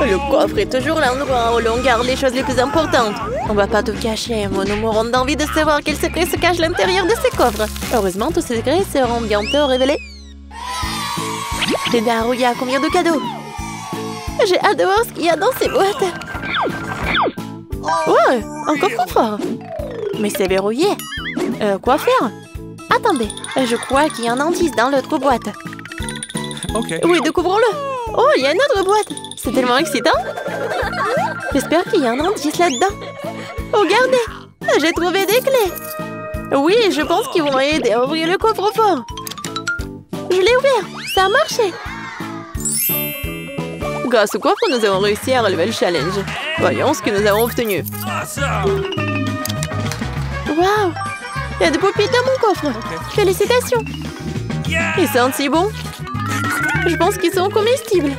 Le coffre est toujours l'endroit où l'on garde les choses les plus importantes. On va pas tout cacher, mais nous mourrons d'envie de savoir quels secrets se cachent à l'intérieur de ces coffres. Heureusement, tous ces secrets seront bientôt révélés. Linda, regarde combien de cadeaux. J'ai hâte de voir ce qu'il y a dans ces boîtes. Oh, un coffre-fort. Mais c'est verrouillé. Quoi faire? Attendez, je crois qu'il y a un indice dans l'autre boîte. Ok. Oui, découvrons-le. Oh, il y a une autre boîte. C'est tellement excitant. J'espère qu'il y a un indice là-dedans. Regardez, j'ai trouvé des clés. Oui, je pense qu'ils vont aider à ouvrir le coffre-fort. Je l'ai ouvert, ça a marché. Grâce au coffre, nous avons réussi à relever le challenge. Voyons ce que nous avons obtenu. Waouh! Il y a des poupées dans mon coffre. Félicitations. Ils sentent si bon. Je pense qu'ils sont comestibles.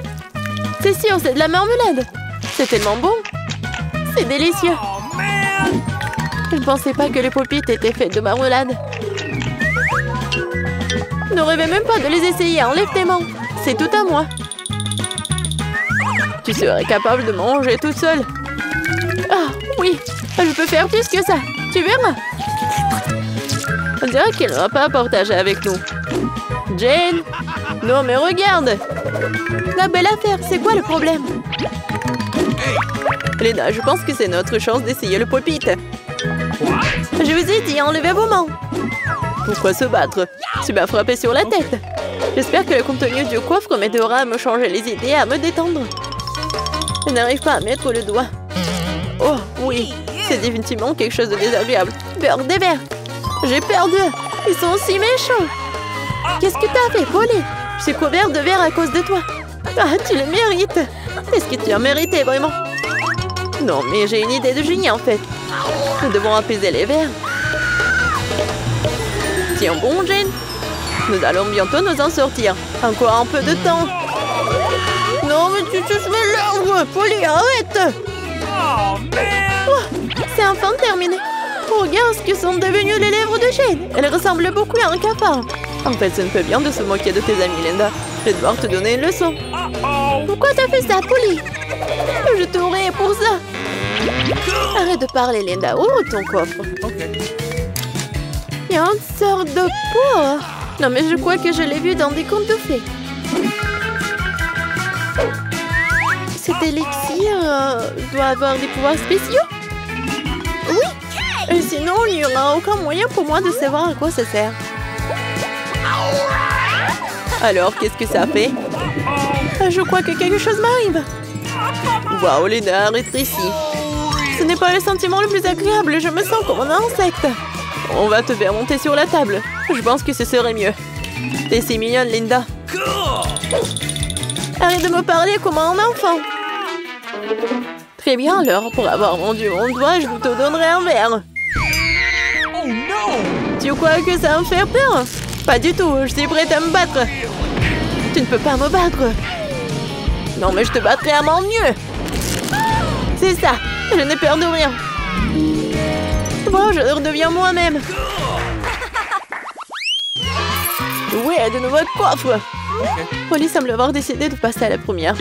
C'est sûr, c'est de la marmelade. C'est tellement bon. C'est délicieux. Je ne pensais pas que les poupées étaient faites de marmelade. Ne rêvez même pas de les essayer, enlève tes mains. C'est tout à moi. Tu serais capable de manger toute seule. Ah, oui, je peux faire plus que ça. Tu verras. On dirait qu'elle ne va pas partager avec nous. Jane? Non, mais regarde. La belle affaire, c'est quoi le problème? Lena, je pense que c'est notre chance d'essayer le pop-it. Je vous ai dit, enlevez vos mains. Pourquoi se battre? Tu m'as frappé sur la tête. J'espère que le contenu du coffre m'aidera à me changer les idées et à me détendre. Je n'arrive pas à mettre le doigt. Oh, oui, c'est définitivement quelque chose de désagréable. Beurre des verres. J'ai peur d'eux. Ils sont aussi méchants. Qu'est-ce que t'as fait, Polly? Je suis couvert de verre à cause de toi. Ah, tu le mérites. Est-ce que tu as mérité, vraiment? Non, mais j'ai une idée de génie, en fait. Nous devons apaiser les verres. Tiens bon, Jane. Nous allons bientôt nous en sortir. Encore un peu de temps. Non, mais tu touches mes lèvres. Polly, arrête. Oh, c'est enfin terminé. Regarde ce que sont devenues les lèvres de Jane. Elles ressemblent beaucoup à un cafard. En fait, ce ne fait bien de se moquer de tes amis, Linda. Je vais devoir te donner une leçon. Pourquoi t'as fait ça, Polly? Je t'aurais pour ça. Arrête de parler, Linda. Ouvre ton coffre. Il y a une sorte de porc. Non, mais je crois que je l'ai vu dans des contes de fées. Cet élixir doit avoir des pouvoirs spéciaux? Oui. Et sinon, il n'y aura aucun moyen pour moi de savoir à quoi ça sert. Alors, qu'est-ce que ça fait? Je crois que quelque chose m'arrive. Waouh, Lena, arrête ici. Ce n'est pas le sentiment le plus agréable. Je me sens comme un insecte. On va te faire monter sur la table. Je pense que ce serait mieux. T'es si mignonne, Linda. Arrête de me parler comme un enfant. Très bien, alors, pour avoir vendu mon doigt, je te donnerai un verre. Oh non! Tu crois que ça va me faire peur? Pas du tout, je suis prête à me battre. Tu ne peux pas me battre. Non, mais je te battrai à mon mieux. C'est ça, je n'ai peur de rien. Bon, je redeviens moi-même. Ouais, de nouveau coffre. Polly semble avoir décidé de passer à la première.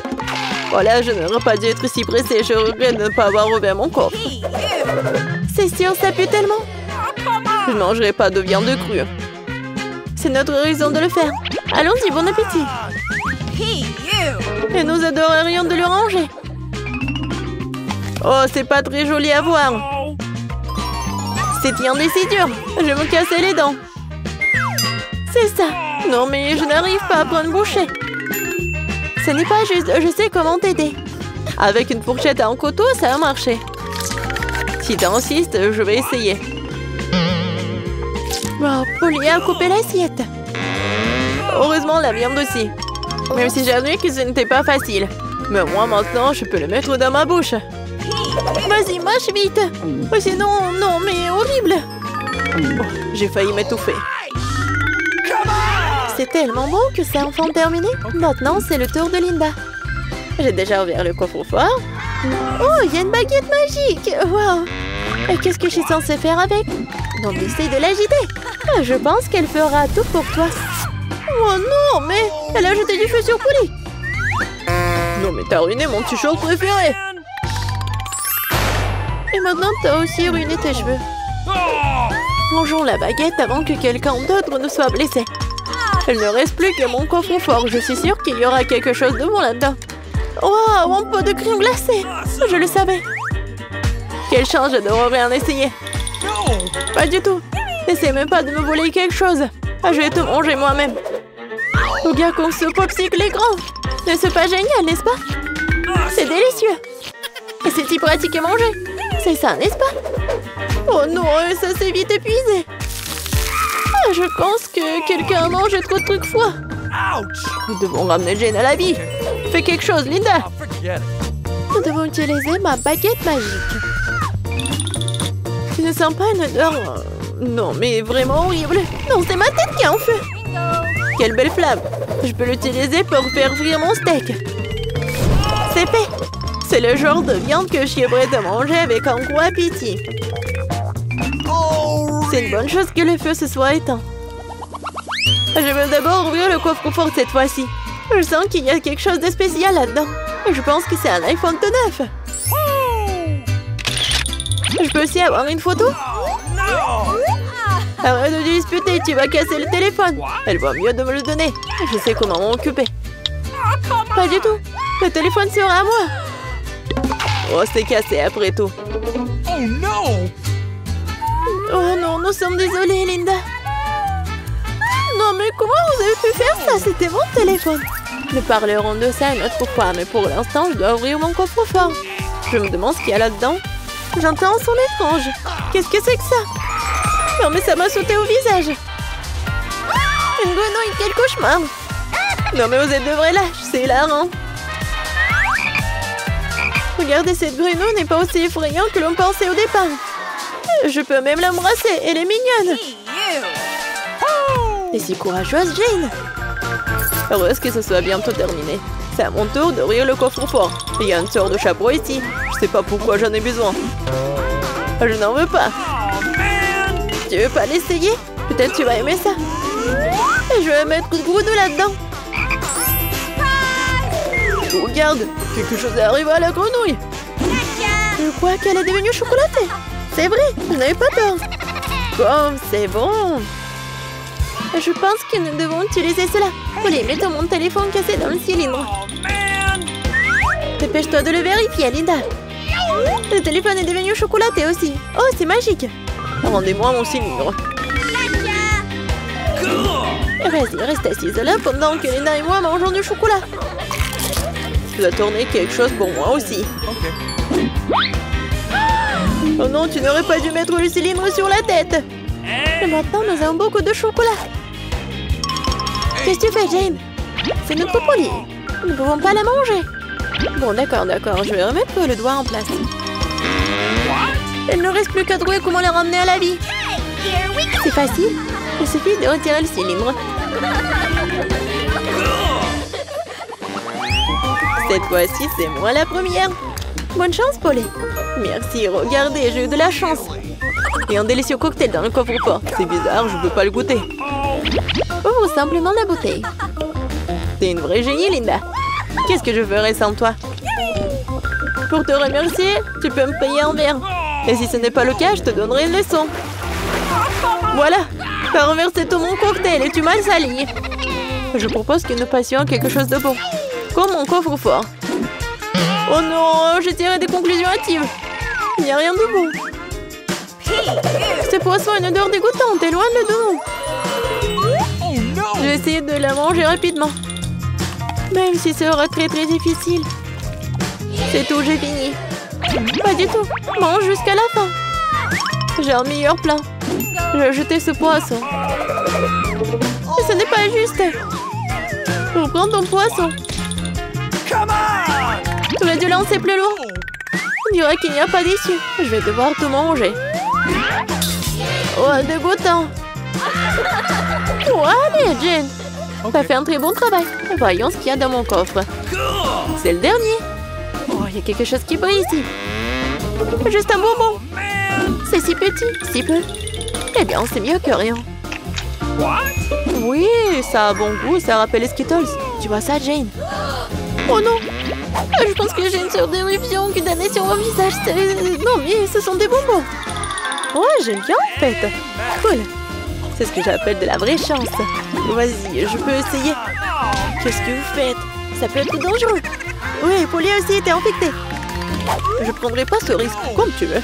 Voilà, je n'aurais pas dû être si pressée. Je regrette de ne pas avoir ouvert mon coffre. C'est sûr, ça pue tellement. Je ne mangerai pas de viande crue. C'est notre raison de le faire. Allons-y, bon appétit. Et nous adorerions de le ranger. Oh, c'est pas très joli à voir. C'est bien et si dur. Je vais me casser les dents. C'est ça. Non, mais je n'arrive pas à prendre une bouchée. Ce n'est pas juste. Je sais comment t'aider. Avec une fourchette et un couteau, ça va marcher. Si t'insistes, je vais essayer. Oh, Polly a coupé l'assiette. Heureusement, la viande aussi. Même si j'admets que ce n'était pas facile. Mais moi, maintenant, je peux le mettre dans ma bouche. Vas-y, mâche vite. Sinon, non, mais horrible. Oh, j'ai failli m'étouffer. C'est tellement bon que c'est enfin terminé. Maintenant, c'est le tour de Linda. J'ai déjà ouvert le coffre-fort. Oh, il y a une baguette magique. Wow. Et qu'est-ce que je suis censée faire avec? Donc, essaye de l'agiter. Je pense qu'elle fera tout pour toi. Oh non, mais elle a jeté du feu sur Polly. Non mais t'as ruiné mon t-shirt préféré. Et maintenant t'as aussi ruiné tes cheveux. Mangeons la baguette avant que quelqu'un d'autre ne soit blessé. Il ne reste plus que mon coffre-fort. Je suis sûre qu'il y aura quelque chose de bon là-dedans. Wow, un pot de crème glacée. Je le savais. Quelle chance, je devrais en essayer. Pas du tout. N'essaie même pas de me voler quelque chose. Je vais te manger moi-même. Regarde comme ce popsicle est grand. Ne c'est pas génial, n'est-ce pas? C'est délicieux. Et c'est si pratique à manger. C'est ça, n'est-ce pas? Oh non, ça s'est vite épuisé. Je pense que quelqu'un a mangé trop de trucs froids. Nous devons ramener Jane à la vie. Fais quelque chose, Linda. Nous devons utiliser ma baguette magique. Tu ne sens pas une odeur... Non, mais vraiment horrible. Non, c'est ma tête qui est en feu. Quelle belle flamme. Je peux l'utiliser pour faire frire mon steak. C'est fait. C'est le genre de viande que je suis prête à manger avec un gros appétit. C'est une bonne chose que le feu se soit éteint. Je vais d'abord ouvrir le coffre-fort cette fois-ci. Je sens qu'il y a quelque chose de spécial là-dedans. Je pense que c'est un iPhone 9. Je peux aussi avoir une photo? Arrête de disputer, tu vas casser le téléphone. Elle va mieux de me le donner. Je sais comment m'en occuper. Pas du tout. Le téléphone sera à moi. Oh, c'est cassé après tout. Oh non, nous sommes désolés, Linda. Non, mais comment vous avez pu faire ça? C'était mon téléphone. Nous parlerons de ça une autre fois, mais pour l'instant, je dois ouvrir mon coffre-fort. Je me demande ce qu'il y a là-dedans. J'entends un son étrange. Qu'est-ce que c'est que ça? Non, mais ça m'a sauté au visage. Une grenouille, quel cauchemar. Non, mais vous êtes de vrais lâches, c'est hilarant. Regardez, cette grenouille n'est pas aussi effrayante que l'on pensait au départ. Je peux même l'embrasser, elle est mignonne. Et si courageuse, Jane. Heureuse que ce soit bientôt terminé. C'est à mon tour d'ouvrir le coffre-fort. Il y a une sorte de chapeau ici. Je sais pas pourquoi j'en ai besoin. Je n'en veux pas. Tu veux pas l'essayer? Peut-être tu vas aimer ça. Et je vais mettre de grenouille là-dedans. Regarde, quelque chose est arrivé à la grenouille. Je crois qu'elle est devenue chocolatée. C'est vrai, je n'avais pas tort. Comme c'est bon. Je pense que nous devons utiliser cela. Allez, mettons mon téléphone cassé dans le cylindre. Dépêche-toi de le vérifier, Linda. Le téléphone est devenu chocolaté aussi. Oh, c'est magique. Rendez-moi mon cylindre. Vas-y, reste assise là pendant que Linda et moi mangeons du chocolat. Tu dois tourner quelque chose pour moi aussi. Oh non, tu n'aurais pas dû mettre le cylindre sur la tête. Et maintenant, nous avons beaucoup de chocolat. Qu'est-ce que tu fais, Jane? C'est notre colis. Nous ne pouvons pas la manger. Bon, d'accord. Je vais remettre le doigt en place. Il ne reste plus qu'à trouver comment la ramener à la vie. C'est facile. Il suffit de retirer le cylindre. Cette fois-ci, c'est moi la première. Bonne chance, Polly. Merci, regardez, j'ai eu de la chance. Et un délicieux cocktail dans le coffre-fort. C'est bizarre, je ne peux pas le goûter. Ouvre simplement la bouteille. T'es une vraie génie, Linda. Qu'est-ce que je ferais sans toi? Pour te remercier, tu peux me payer un verre. Et si ce n'est pas le cas, je te donnerai une leçon. Voilà, t'as renversé tout mon cocktail et tu m'as sali. Je propose que nous passions à quelque chose de bon. Comme mon coffre-fort. Oh non, j'ai tiré des conclusions hâtives. Il n'y a rien de bon. Ce poisson a une odeur dégoûtante, éloigne-le de nous. Je vais essayer de la manger rapidement. Même si ce sera très difficile. C'est tout, j'ai fini. Pas du tout. Mange jusqu'à la fin. J'ai un meilleur plan. Je vais jeter ce poisson. Mais ce n'est pas juste. Reprends ton poisson. Tu l'as dû lancer plus lourd. On dirait qu'il n'y a pas d'issue. Je vais devoir tout manger. Oh, dégoûtant. Oh, allez, Jane. T'as fait un très bon travail. Voyons ce qu'il y a dans mon coffre. C'est le dernier. Oh, il y a quelque chose qui brille ici. Juste un bonbon. C'est si petit, si peu. Eh bien, c'est mieux que rien. Oui, ça a bon goût, ça rappelle les Skittles. Tu vois ça, Jane? Oh non, Je pense que j'ai une sorte d'éruption qui donnait sur mon visage. Non, mais ce sont des bonbons. Ouais, j'aime bien en fait. Cool. C'est ce que j'appelle de la vraie chance. Vas-y, je peux essayer. Qu'est-ce que vous faites? Ça peut être dangereux. Oui, Polly aussi était infectée. Je prendrai pas ce risque, comme tu veux.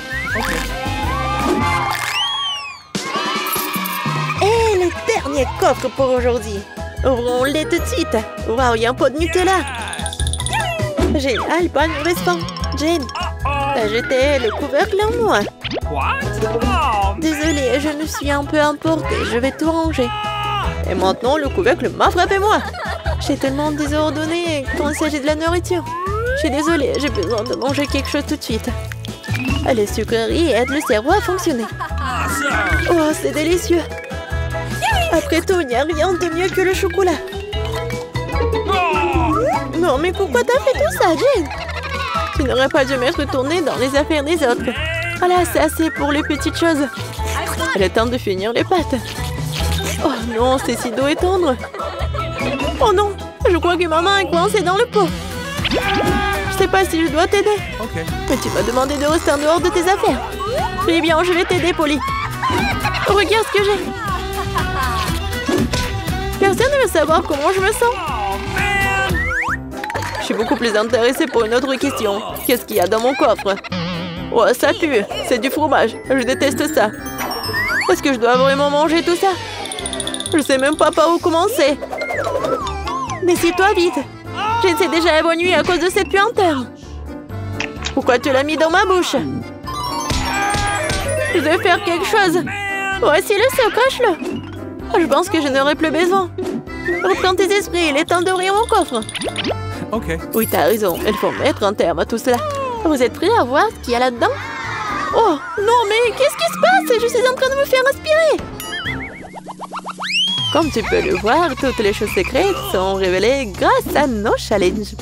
Et le dernier coffre pour aujourd'hui. Ouvrons-les tout de suite. Waouh, il y a un pot de Nutella. Génial, bonne mauvaise fin. Jane, t'as jeté le couvercle en moi. Désolée, je me suis un peu emportée. Je vais tout ranger. Et maintenant, le couvercle m'a frappé moi. J'ai tellement désordonné quand il s'agit de la nourriture. Je suis désolée, j'ai besoin de manger quelque chose tout de suite. Les sucreries aident le cerveau à fonctionner. Oh, c'est délicieux. Après tout, il n'y a rien de mieux que le chocolat. Non, mais pourquoi t'as fait tout ça, Jane? Tu n'aurais pas dû m'être retournée dans les affaires des autres. Voilà, c'est assez pour les petites choses. Il est temps de finir les pâtes. Oh non, c'est si doux et tendre. Oh non, je crois que ma main est coincée dans le pot. Je sais pas si je dois t'aider. Mais tu m'as demandé de rester en dehors de tes affaires. Eh bien, je vais t'aider, Polly. Regarde ce que j'ai. Personne ne veut savoir comment je me sens. Je suis beaucoup plus intéressée pour une autre question. Qu'est-ce qu'il y a dans mon coffre? Oh, ça pue. C'est du fromage. Je déteste ça. Est-ce que je dois vraiment manger tout ça? Je sais même pas par où commencer. Décide-toi vite. Je sais déjà bonne nuit à cause de cette puanteur. Pourquoi tu l'as mis dans ma bouche? Je dois faire quelque chose. Voici le seau, cache-le. Je pense que je n'aurai plus besoin. Reprends tes esprits, il est temps d'ouvrir mon coffre. Oui, t'as raison, il faut mettre un terme à tout cela. Vous êtes prêts à voir ce qu'il y a là-dedans? Oh, non, mais qu'est-ce qui se passe? Je suis en train de me faire aspirer. Comme tu peux le voir, toutes les choses secrètes sont révélées grâce à nos challenges.